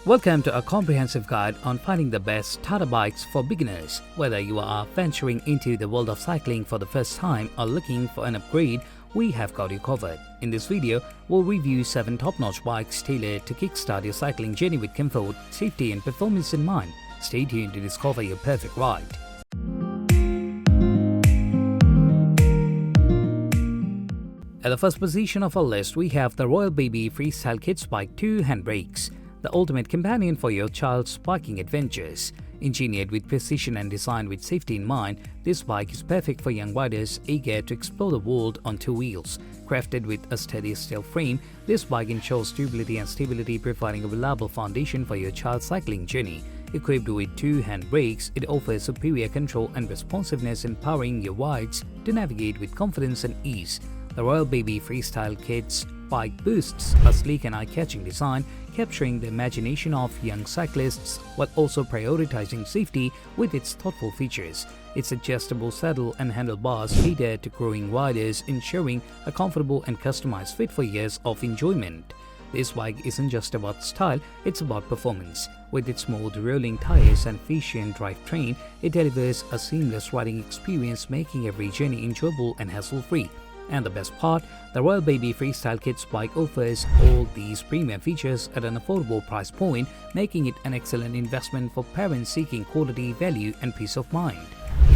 Welcome to a comprehensive guide on finding the best starter bikes for beginners. Whether you are venturing into the world of cycling for the first time or looking for an upgrade, we have got you covered. In this video, we'll review 7 top-notch bikes tailored to kickstart your cycling journey with comfort, safety and performance in mind. Stay tuned to discover your perfect ride. At the first position of our list, we have the Royalbaby Freestyle Kids Bike 2 handbrakes, the ultimate companion for your child's biking adventures. Engineered with precision and designed with safety in mind, this bike is perfect for young riders eager to explore the world on 2 wheels. Crafted with a steady steel frame, this bike ensures durability and stability, providing a reliable foundation for your child's cycling journey. Equipped with 2 handbrakes, it offers superior control and responsiveness, empowering your rides to navigate with confidence and ease. The Royalbaby Freestyle Kids Bike boasts a sleek and eye-catching design, capturing the imagination of young cyclists while also prioritizing safety with its thoughtful features. Its adjustable saddle and handlebars cater to growing riders, ensuring a comfortable and customized fit for years of enjoyment. This bike isn't just about style, it's about performance. With its smooth rolling tires and efficient drivetrain, it delivers a seamless riding experience, making every journey enjoyable and hassle-free. And the best part, the Royalbaby Freestyle Kids Bike offers all these premium features at an affordable price point, making it an excellent investment for parents seeking quality, value and peace of mind.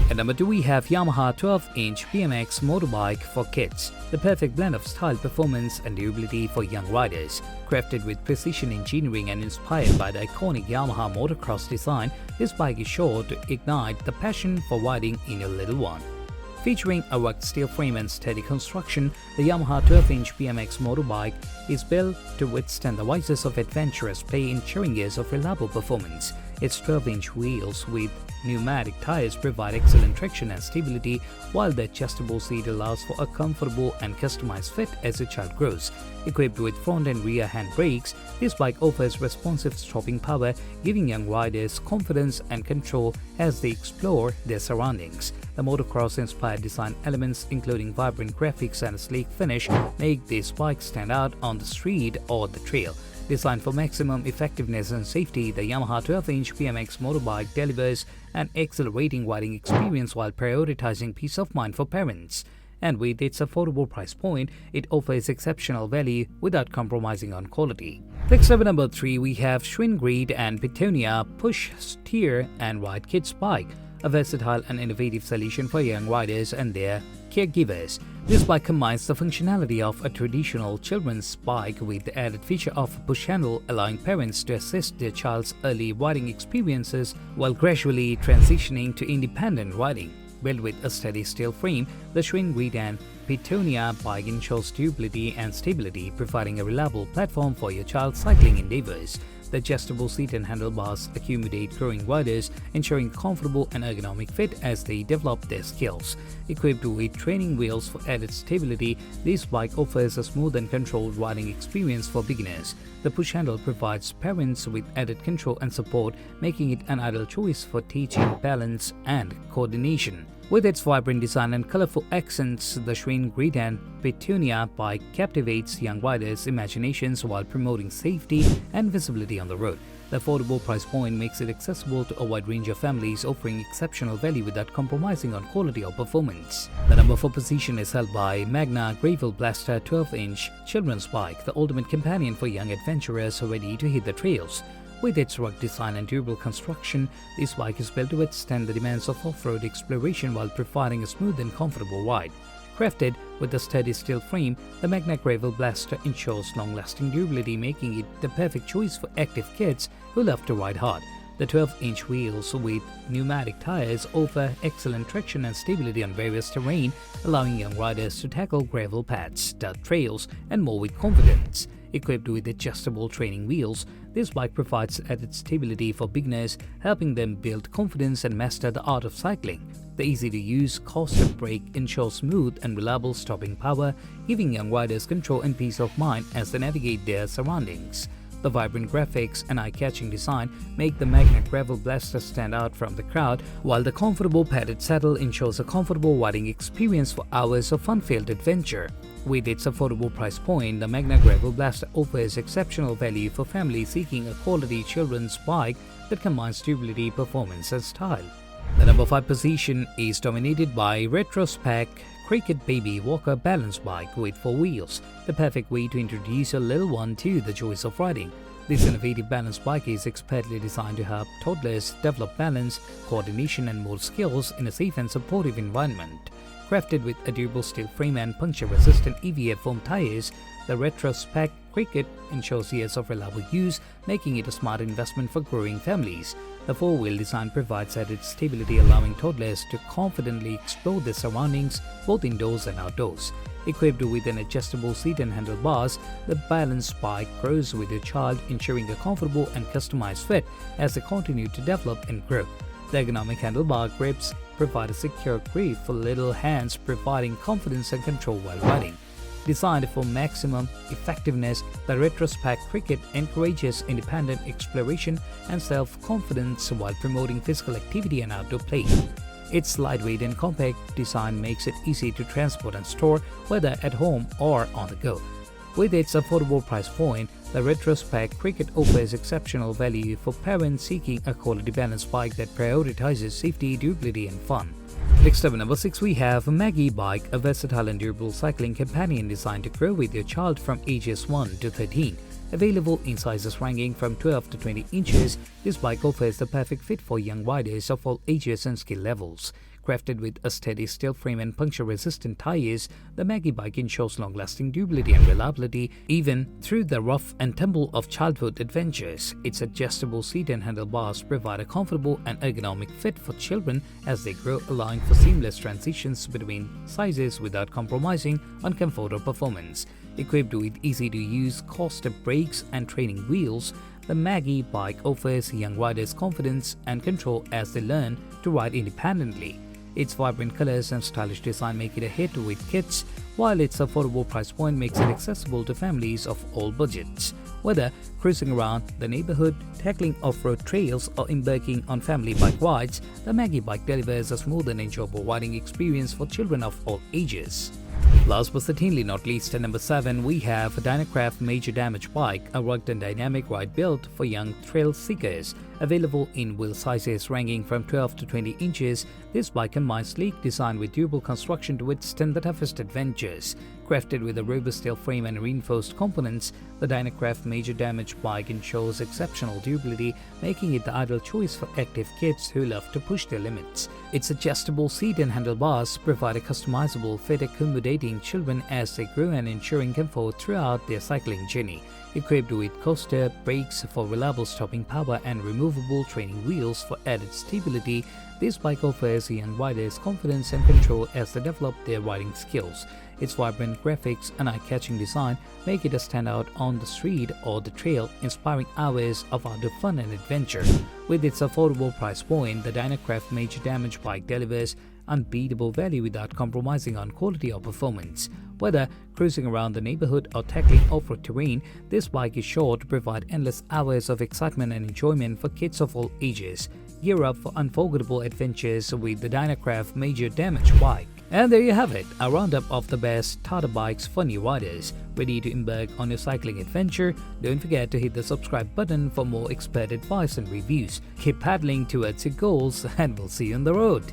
At number 2, we have Yamaha 12-inch BMX Motobike for kids, the perfect blend of style, performance and durability for young riders. Crafted with precision engineering and inspired by the iconic Yamaha motocross design, this bike is sure to ignite the passion for riding in your little one. Featuring a rugged steel frame and steady construction, the Yamaha 12-inch BMX motorbike is built to withstand the vices of adventurous play, ensuring years of reliable performance. Its 12-inch wheels with pneumatic tires provide excellent traction and stability, while the adjustable seat allows for a comfortable and customized fit as your child grows. Equipped with front and rear handbrakes, this bike offers responsive stopping power, giving young riders confidence and control as they explore their surroundings. The motocross-inspired design elements, including vibrant graphics and a sleek finish, make this bike stand out on the street or the trail. Designed for maximum effectiveness and safety, the Yamaha 12-inch BMX motorbike delivers an exhilarating riding experience while prioritizing peace of mind for parents. And with its affordable price point, it offers exceptional value without compromising on quality. Next up at number 3, we have Schwinn Grid and Petunia Push, Steer and Ride Kids Bike, a versatile and innovative solution for young riders and their caregivers. This bike combines the functionality of a traditional children's bike with the added feature of a push handle, allowing parents to assist their child's early riding experiences while gradually transitioning to independent riding. Built with a steady steel frame, the Schwinn Grid and Petunia bike ensures durability and stability, providing a reliable platform for your child's cycling endeavors. The adjustable seat and handlebars accommodate growing riders, ensuring comfortable and ergonomic fit as they develop their skills. Equipped with training wheels for added stability, this bike offers a smooth and controlled riding experience for beginners. The push handle provides parents with added control and support, making it an ideal choice for teaching balance and coordination. With its vibrant design and colorful accents, the Schwinn Grid and Petunia bike captivates young riders' imaginations while promoting safety and visibility on the road. The affordable price point makes it accessible to a wide range of families, offering exceptional value without compromising on quality or performance. The number 4 position is held by Magna Gravel Blaster 12-inch children's bike, the ultimate companion for young adventurers ready to hit the trails. With its rugged design and durable construction, this bike is built to withstand the demands of off-road exploration while providing a smooth and comfortable ride. Crafted with a steady steel frame, the Magna Gravel Blaster ensures long-lasting durability, making it the perfect choice for active kids who love to ride hard. The 12-inch wheels with pneumatic tires offer excellent traction and stability on various terrain, allowing young riders to tackle gravel paths, dirt trails, and more with confidence. Equipped with adjustable training wheels, this bike provides added stability for beginners, helping them build confidence and master the art of cycling. The easy-to-use custom brake ensures smooth and reliable stopping power, giving young riders control and peace of mind as they navigate their surroundings. The vibrant graphics and eye-catching design make the Magna Gravel Blaster stand out from the crowd, while the comfortable padded saddle ensures a comfortable riding experience for hours of fun-filled adventure. With its affordable price point, the Magna Gravel Blaster offers exceptional value for families seeking a quality children's bike that combines durability, performance, and style. The number 5 position is dominated by Retrospec Cricket Baby Walker Balance Bike with 4 wheels, the perfect way to introduce a little one to the joys of riding. This innovative balance bike is expertly designed to help toddlers develop balance, coordination, and motor skills in a safe and supportive environment. Crafted with a durable steel frame and puncture-resistant EVA foam tires, the Retrospec Cricket ensures years of reliable use, making it a smart investment for growing families. The 4-wheel design provides added stability, allowing toddlers to confidently explore their surroundings both indoors and outdoors. Equipped with an adjustable seat and handlebars, the balance bike grows with your child, ensuring a comfortable and customized fit as they continue to develop and grow. The ergonomic handlebar grips provide a secure grip for little hands, providing confidence and control while riding. Designed for maximum effectiveness, the Retrospec Cricket encourages independent exploration and self-confidence while promoting physical activity and outdoor play. Its lightweight and compact design makes it easy to transport and store, whether at home or on the go. With its affordable price point, the Retrospec Cricket offers exceptional value for parents seeking a quality balance bike that prioritizes safety, durability, and fun. Next up, at number 6, we have Maggie Bike, a versatile and durable cycling companion designed to grow with your child from ages 1 to 13. Available in sizes ranging from 12 to 20 inches, this bike offers the perfect fit for young riders of all ages and skill levels. Crafted with a steady steel frame and puncture-resistant tires, the Maggie bike ensures long-lasting durability and reliability even through the rough and tumble of childhood adventures. Its adjustable seat and handlebars provide a comfortable and ergonomic fit for children as they grow, allowing for seamless transitions between sizes without compromising on comfort or performance. Equipped with easy-to-use cost-up brakes and training wheels, the Maggie bike offers young riders confidence and control as they learn to ride independently. Its vibrant colors and stylish design make it a hit with kids, while its affordable price point makes it accessible to families of all budgets. Whether cruising around the neighborhood, tackling off-road trails, or embarking on family bike rides, the Maggie bike delivers a smooth and enjoyable riding experience for children of all ages. Last but certainly not least, at number 7, we have a Dynacraft Major Damage Bike, a rugged and dynamic ride built for young thrill seekers. Available in wheel sizes ranging from 12 to 20 inches, this bike combines sleek design with durable construction to withstand the toughest adventures. Crafted with a robust steel frame and reinforced components, the Dynacraft Major Damage Bike ensures exceptional durability, making it the ideal choice for active kids who love to push their limits. Its adjustable seat and handlebars provide a customizable fit accommodating children as they grow and ensuring comfort throughout their cycling journey. Equipped with coaster brakes for reliable stopping power and removable training wheels for added stability, this bike offers young riders confidence and control as they develop their riding skills. Its vibrant graphics and eye-catching design make it a standout on the street or the trail, inspiring hours of outdoor fun and adventure. With its affordable price point, the Dynacraft Major Damage Bike delivers unbeatable value without compromising on quality or performance. Whether cruising around the neighborhood or tackling off-road terrain, this bike is sure to provide endless hours of excitement and enjoyment for kids of all ages. Gear up for unforgettable adventures with the Dynacraft Major Damage Bike. And there you have it, a roundup of the best starter bikes for new riders. Ready to embark on your cycling adventure? Don't forget to hit the subscribe button for more expert advice and reviews. Keep paddling towards your goals, and we'll see you on the road.